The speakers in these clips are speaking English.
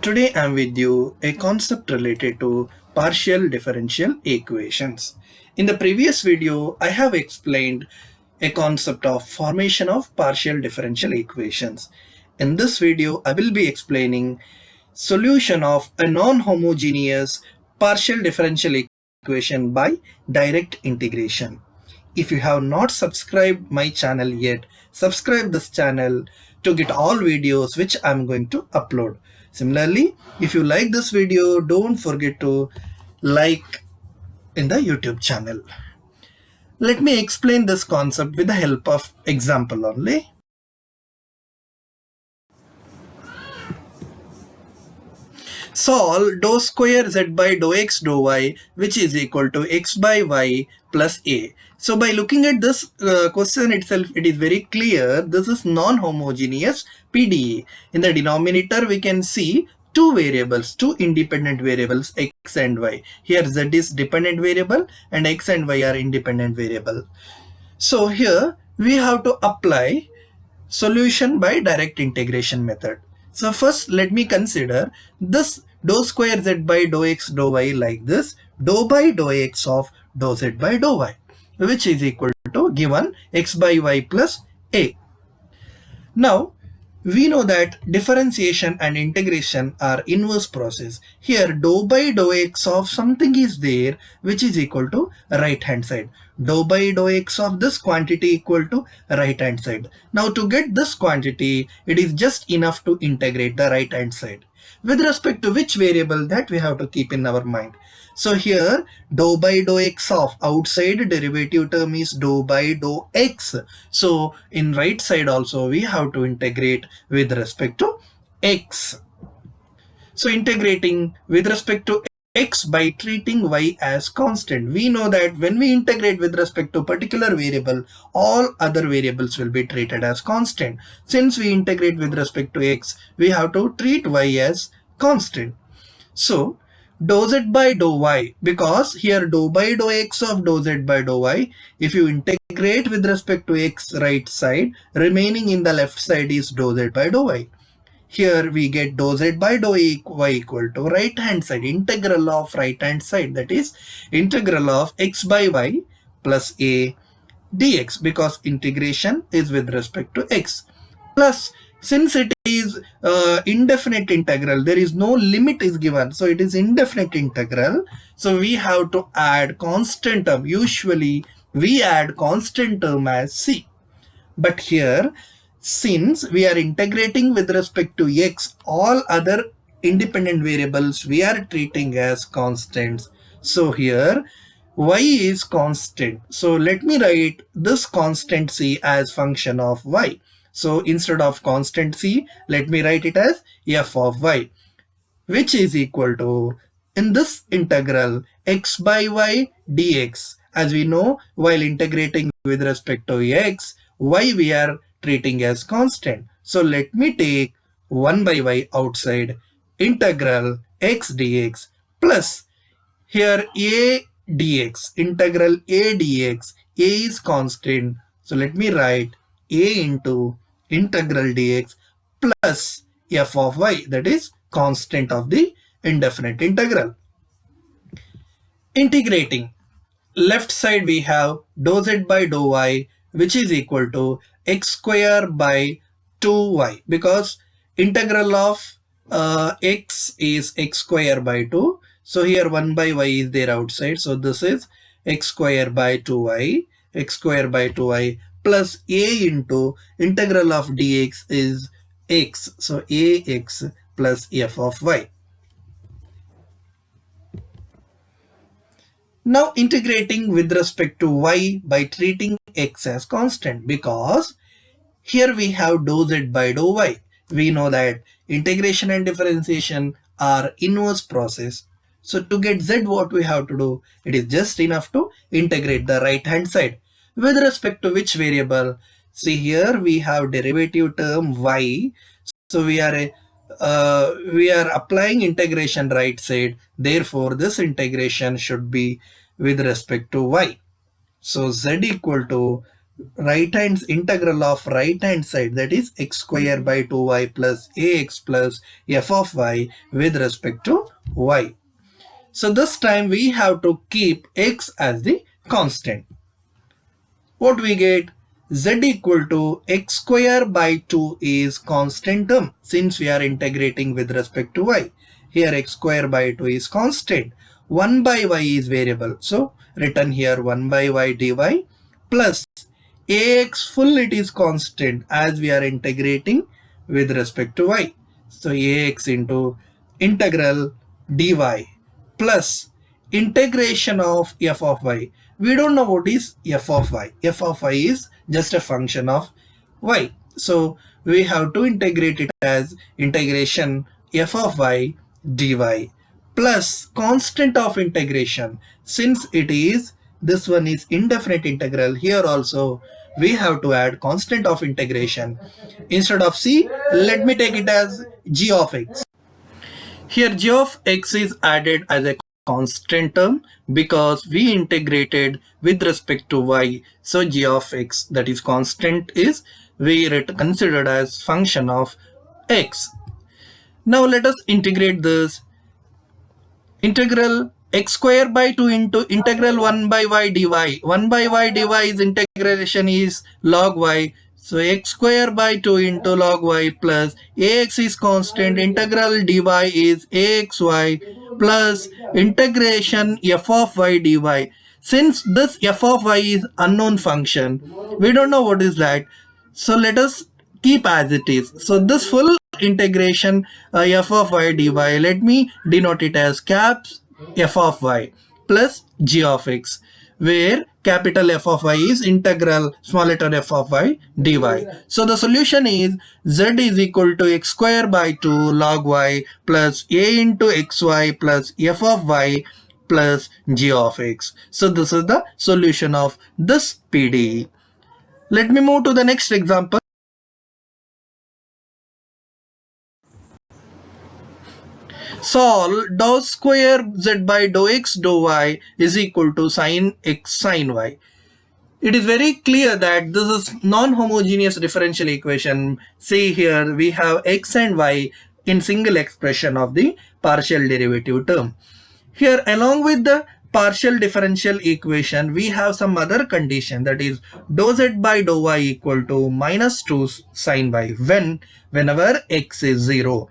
Today I'm with you a concept related to partial differential equations. In the previous video, I have explained a concept of formation of partial differential equations. In this video, I will be explaining solution of a non-homogeneous partial differential equation by direct integration. If you have not subscribed my channel yet, subscribe this channel to get all videos which I'm going to upload. Similarly, if you like this video, don't forget to like in the YouTube channel. Let me explain this concept with the help of example only. Solve dou square z by dou x dou y, which is equal to x by y plus a. So by looking at this question itself, it is very clear this is non-homogeneous PDE. In the denominator, we can see two variables, two independent variables, x and y. Here z is dependent variable and x and y are independent variable. So here we have to apply solution by direct integration method. So first let me consider this dou square z by dou x dou y like this, dou by dou x of dou z by dou y, which is equal to given x by y plus a. Now we know that differentiation and integration are inverse process. Here dou by dou x of something is there which is equal to right hand side. Dou by dou x of this quantity equal to right hand side. Now to get this quantity, it is just enough to integrate the right hand side. With respect to which variable, that we have to keep in our mind. So here dou by dou x of outside derivative term is dou by dou x. So in right side also we have to integrate with respect to x. So integrating with respect to x by treating y as constant. We know that when we integrate with respect to particular variable, all other variables will be treated as constant. Since we integrate with respect to x, we have to treat y as constant. So dou z by dou y, because here dou by dou x of dou z by dou y, if you integrate with respect to x right side, remaining in the left side is dou z by dou y. Here we get dou z by dou y equal to right hand side, integral of right hand side, that is integral of x by y plus a dx, because integration is with respect to x, plus since it is indefinite integral, there is no limit is given, so it is indefinite integral, so we have to add constant term. Usually we add constant term as c, but here since we are integrating with respect to x, all other independent variables we are treating as constants. So here y is constant. So let me write this constant c as function of y. So instead of constant c, let me write it as f of y, which is equal to, in this integral, x by y dx. As we know, while integrating with respect to x, y we are treating as constant. So let me take 1 by y outside, integral x dx plus here a dx, integral a dx, a is constant. So let me write a into integral dx plus f of y, that is constant of the indefinite integral. Integrating, left side we have dou z by dou y, which is equal to x square by 2y, because integral of x is x square by 2. So here 1 by y is there outside. So this is x square by 2y, x square by 2y plus a into integral of dx is x. So ax plus f of y. Now integrating with respect to y by treating x as constant, because here we have dou z by dou y. We know that integration and differentiation are inverse process. So to get z, what we have to do? It is just enough to integrate the right hand side. With respect to which variable? See here we have derivative term y. So we are applying integration right side. Therefore, this integration should be with respect to y. So z equal to right hand integral of right hand side, that is x square by 2y plus ax plus f of y with respect to y. So this time we have to keep x as the constant. What we get? Z equal to x square by 2 is constant term since we are integrating with respect to y. Here x square by 2 is constant. 1 by y is variable. So written here 1 by y dy plus ax full, it is constant as we are integrating with respect to y. So ax into integral dy plus integration of f of y. We don't know what is f of y. F of y is just a function of y. So we have to integrate it as integration f of y dy plus constant of integration. Since it is, this one is indefinite integral, here also we have to add constant of integration. Instead of c, let me take it as g of x. Here g of x is added as a constant term because we integrated with respect to y. So g of x, that is constant, is we considered as function of x. Now let us integrate this. Integral x square by 2 into integral 1 by y dy. 1 by y dy is integration is log y. So x square by 2 into log y plus ax is constant. Integral dy is axy plus integration f of y dy. Since this f of y is unknown function, we don't know what is that. So let us keep as it is. So this full integration f of y dy, let me denote it as caps f of y plus g of x, where capital F of y is integral small letter f of y dy. So the solution is z is equal to x square by 2 log y plus a into xy plus f of y plus g of x. So this is the solution of this PDE. Let me move to the next example. Solve dou square z by dou x dou y is equal to sin x sin y. It is very clear that this is non-homogeneous differential equation. See here we have x and y in single expression of the partial derivative term. Here along with the partial differential equation we have some other condition, that is dou z by dou y equal to minus 2 sin y whenever x is 0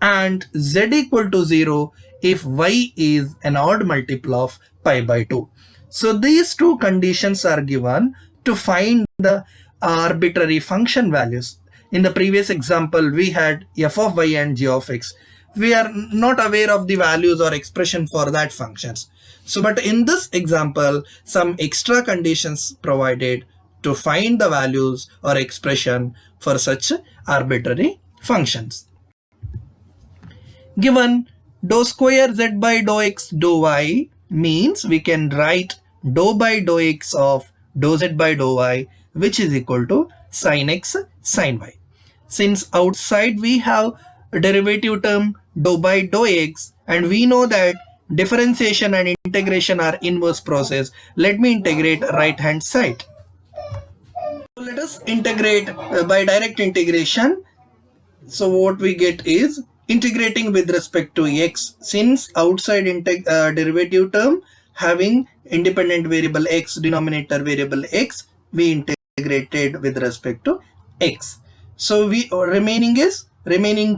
and z equal to 0 if y is an odd multiple of pi by 2. So these two conditions are given to find the arbitrary function values. In the previous example we had f of y and g of x. We are not aware of the values or expression for that functions. So but in this example some extra conditions provided to find the values or expression for such arbitrary functions. Given dou square z by dou x dou y means we can write dou by dou x of dou z by dou y, which is equal to sin x sin y. Since outside we have a derivative term dou by dou x and we know that differentiation and integration are inverse process, let me integrate right hand side. So let us integrate by direct integration. So what we get is integrating with respect to x. Since outside derivative term having independent variable x, denominator variable x, we integrated with respect to x. So we remaining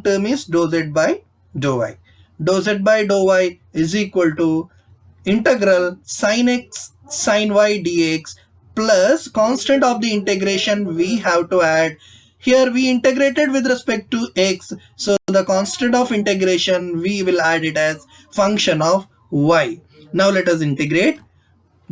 term is dou z by dou y. Dou z by dou y is equal to integral sin x sin y dx plus constant of the integration we have to add. Here we integrated with respect to x, so the constant of integration we will add it as function of y. Now let us integrate.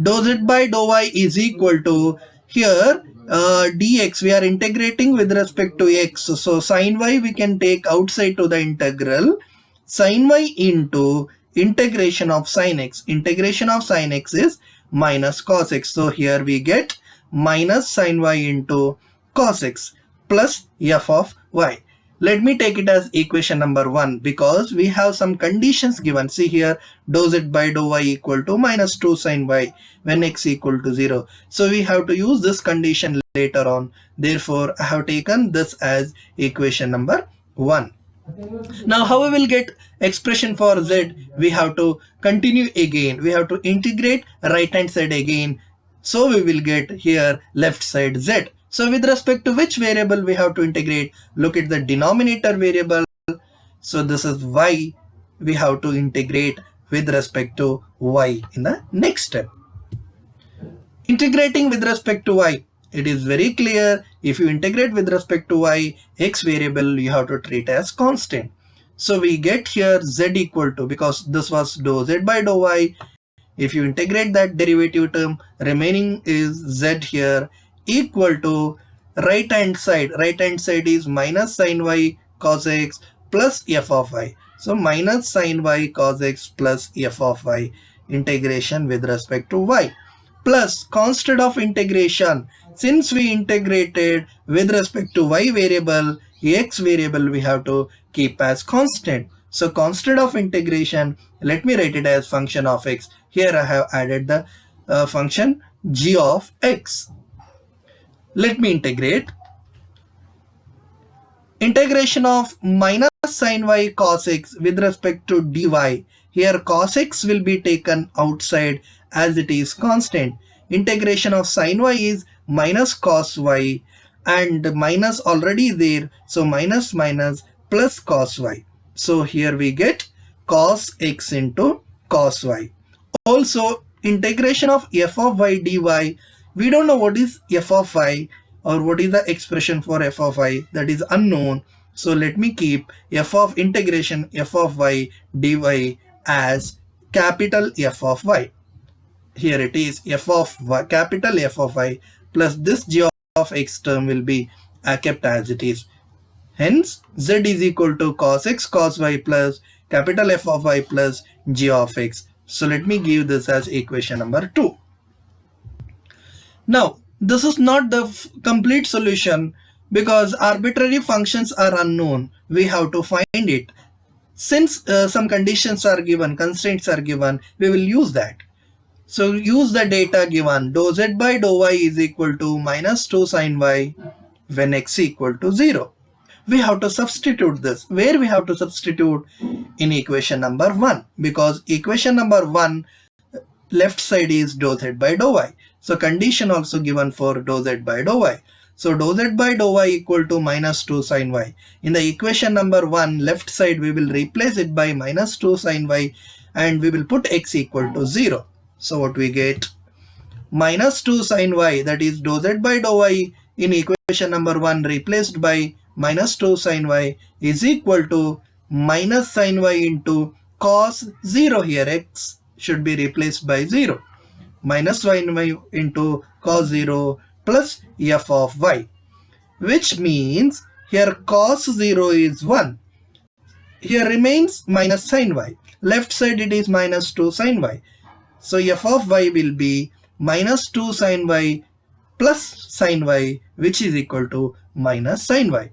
Dou z by dou y is equal to here dx, we are integrating with respect to x, so sin y we can take outside to the integral. Sin y into integration of sin x. Integration of sin x is minus cos x. So here we get minus sin y into cos x plus f of y. Let me take it as equation number 1 because we have some conditions given. See here, dou z by dou y equal to minus 2 sin y when x equal to 0. So we have to use this condition later on. Therefore, I have taken this as equation number 1. Now how we will get expression for z? We have to continue again. We have to integrate right hand side again. So we will get here left side z. So with respect to which variable we have to integrate? Look at the denominator variable. So this is y. We have to integrate with respect to y in the next step. Integrating with respect to y. It is very clear. If you integrate with respect to y, x variable you have to treat as constant. So we get here z equal to, because this was dou z by dou y. If you integrate that derivative term, remaining is z here equal to right hand side. Right hand side is minus sin y cos x plus f of y. So minus sin y cos x plus f of y integration with respect to y plus constant of integration. Since we integrated with respect to y variable, x variable we have to keep as constant. So constant of integration, let me write it as function of x. Here I have added the function g of x. Let me integrate. Integration of minus sin y cos x with respect to dy. Here cos x will be taken outside as it is constant. Integration of sin y is minus cos y and minus already there. So minus minus plus cos y. So here we get cos x into cos y. Also integration of f of y dy. We don't know what is f of y or what is the expression for f of y, that is unknown. So let me keep f of integration f of y dy as capital F of y. Here it is f of y, capital F of y plus this g of x term will be kept as it is. Hence z is equal to cos x cos y plus capital F of y plus g of x. So let me give this as equation number 2. Now this is not the complete solution because arbitrary functions are unknown. We have to find it. Since some conditions are given, constraints are given, we will use that. So use the data given. Dou z by dou y is equal to minus 2 sin y when x equal to 0. We have to substitute this. Where we have to substitute? In equation number 1. Because equation number 1 left side is dou z by dou y. So condition also given for dou z by dou y. So dou z by dou y equal to minus 2 sin y. In the equation number 1 left side we will replace it by minus 2 sin y and we will put x equal to 0. So what we get? Minus 2 sin y, that is dou z by dou y in equation number 1 replaced by minus 2 sin y is equal to minus sin y into cos 0. Here x should be replaced by 0. Minus sin y into cos 0 plus f of y, which means here cos 0 is 1. Here remains minus sin y. Left side it is minus 2 sin y. So f of y will be minus 2 sin y plus sin y, which is equal to minus sin y.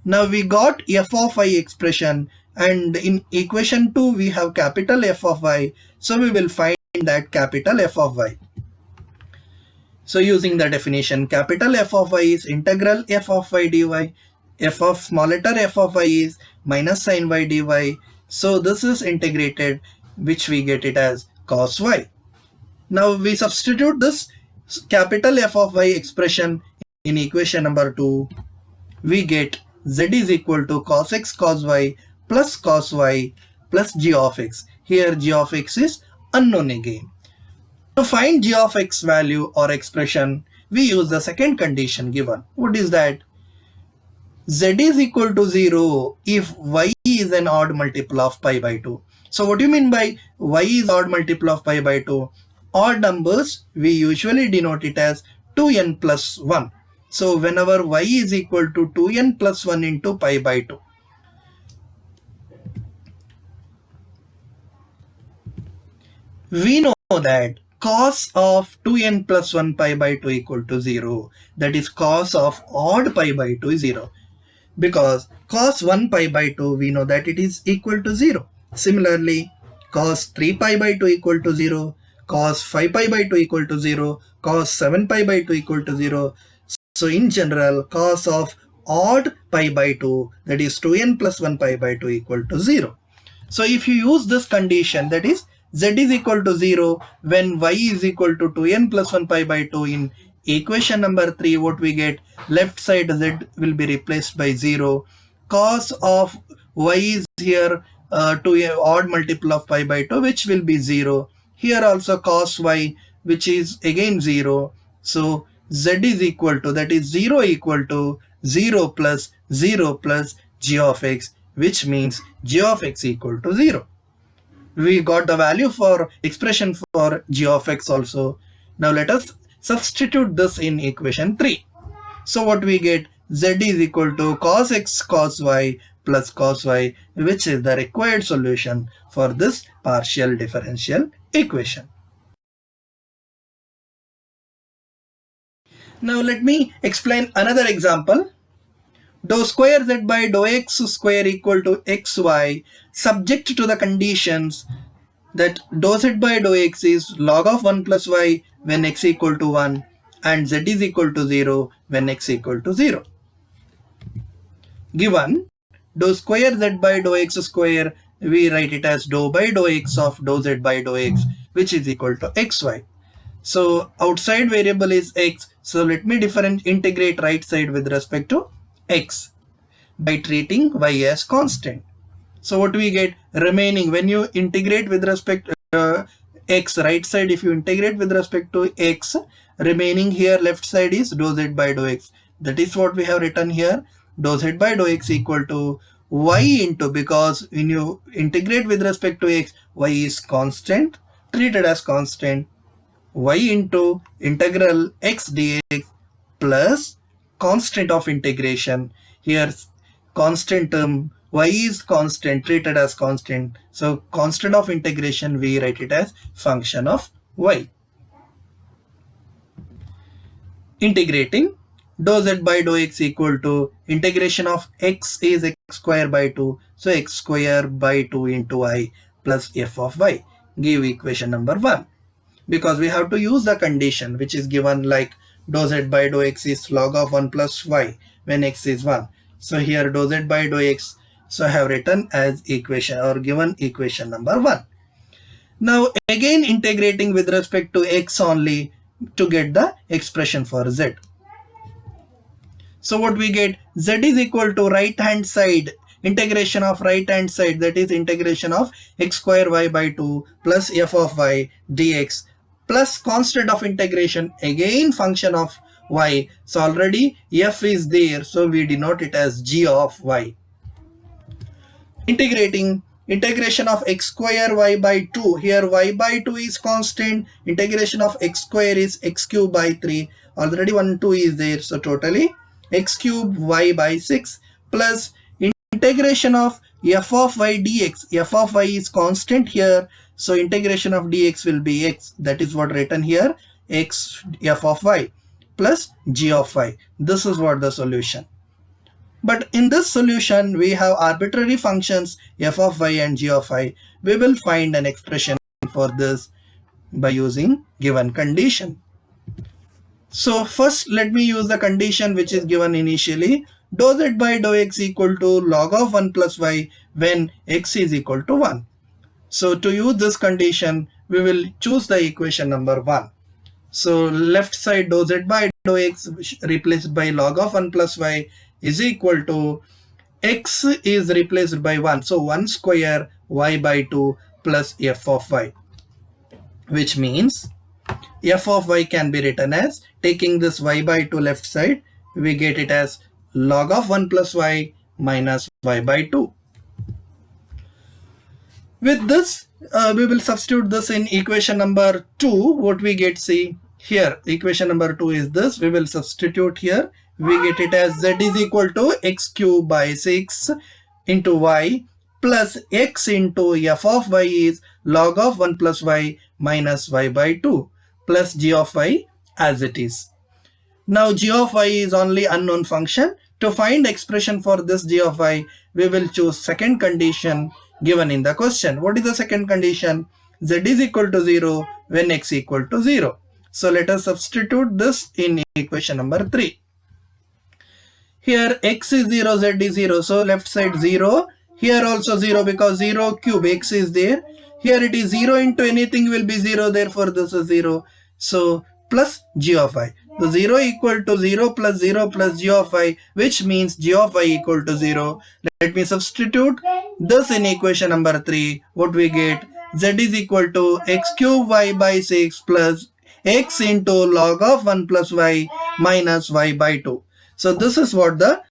Now we got f of y expression, and in equation 2 we have capital F of y. So we will find that capital F of y. So using the definition, capital F of y is integral f of y dy. F of small letter f of y is minus sin y dy. So this is integrated, which we get it as cos y. Now we substitute this capital F of y expression in equation number 2. We get z is equal to cos x cos y plus g of x. Here g of x is unknown again. To find g of x value or expression, we use the second condition given. What is that? Z is equal to 0 if y is an odd multiple of pi by 2. So what do you mean by y is odd multiple of pi by 2? Odd numbers, we usually denote it as 2n plus 1. So whenever y is equal to 2n plus 1 into pi by 2. We know that cos of 2n plus 1 pi by 2 equal to 0. That is cos of odd pi by 2 is 0. because cos 1 pi by 2 we know that it is equal to 0. Similarly, cos 3 pi by 2 equal to 0, cos 5 pi by 2 equal to 0, cos 7 pi by 2 equal to 0. So in general, cos of odd pi by 2, that is 2n plus 1 pi by 2 equal to 0. So if you use this condition, that is z is equal to 0 when y is equal to 2n plus 1 pi by 2, in equation number 3, what we get, left side z will be replaced by 0. Cos of y is here to a odd multiple of pi by 2, which will be 0. Here also cos y, which is again 0. So z is equal to, that is 0 equal to 0 plus 0 plus g of x, which means g of x equal to 0. We got the value for expression for g of x also. Now let us substitute this in equation 3. So what we get, z is equal to cos x cos y plus cos y, which is the required solution for this partial differential equation. Now let me explain another example. Dou square z by dou x square equal to xy, subject to the conditions that dou z by dou x is log of 1 plus y when x equal to 1 and z is equal to 0 when x equal to 0. Given dou square z by dou x square, we write it as dou by dou x of dou z by dou x, which is equal to xy. So outside variable is x, so let me integrate right side with respect to x by treating y as constant. So what we get, remaining when you integrate with respect to x, right side if you integrate with respect to x, remaining here left side is dou z by dou x. That is what we have written here, dou z by dou x equal to y into, because when you integrate with respect to x, y is constant, treated as constant, y into integral x dx plus constant of integration. Here constant term, y is constant, treated as constant, so constant of integration we write it as function of y. Integrating dou z by dou x equal to integration of x is x square by 2, so x square by 2 into y plus f of y, give equation number 1. Because we have to use the condition which is given, like dou z by dou x is log of 1 plus y when x is 1. So here dou z by dou x, so I have written as equation or given equation number 1. Now again integrating with respect to x only to get the expression for z. So what we get, z is equal to right hand side, integration of right hand side, that is integration of x square y by 2 plus f of y dx plus constant of integration, again function of y. So already f is there, so we denote it as g of y. Integrating integration of x square y by 2, here y by 2 is constant, integration of x square is x cube by 3, already 1 2 is there, so totally x cube y by 6 plus integration of f of y dx, f of y is constant here, so integration of dx will be x, that is what written here, x f of y plus g of y. This is what the solution. But in this solution we have arbitrary functions f of y and g of y. We will find an expression for this by using given condition. So first let me use the condition which is given initially, dou z by dou x equal to log of 1 plus y when x is equal to 1. So to use this condition, we will choose the equation number 1. So left side dou z by dou x replaced by log of 1 plus y is equal to x is replaced by 1. So 1 square y by 2 plus f of y, which means f of y can be written as, taking this y by 2 left side, we get it as log of 1 plus y minus y by 2. With this, we will substitute this in equation number 2. What we get, see here, equation number 2 is this. We will substitute here. We get it as z is equal to x cube by 6 into y plus x into f of y is log of 1 plus y minus y by 2 plus g of y as it is. Now g of y is only unknown function. To find expression for this g of I, we will choose second condition given in the question. What is the second condition? Z is equal to 0 when x equal to 0. So let us substitute this in equation number 3. Here x is 0, z is 0. So left side 0. Here also 0 because 0 cube x is there. Here it is 0 into anything will be 0. Therefore this is 0. So plus g of I. So 0 equal to 0 plus g of I, which means g of I equal to 0. Let me substitute this in equation number 3. What we get? Z is equal to x cube y by 6 plus x into log of 1 plus y minus y by 2. So this is what the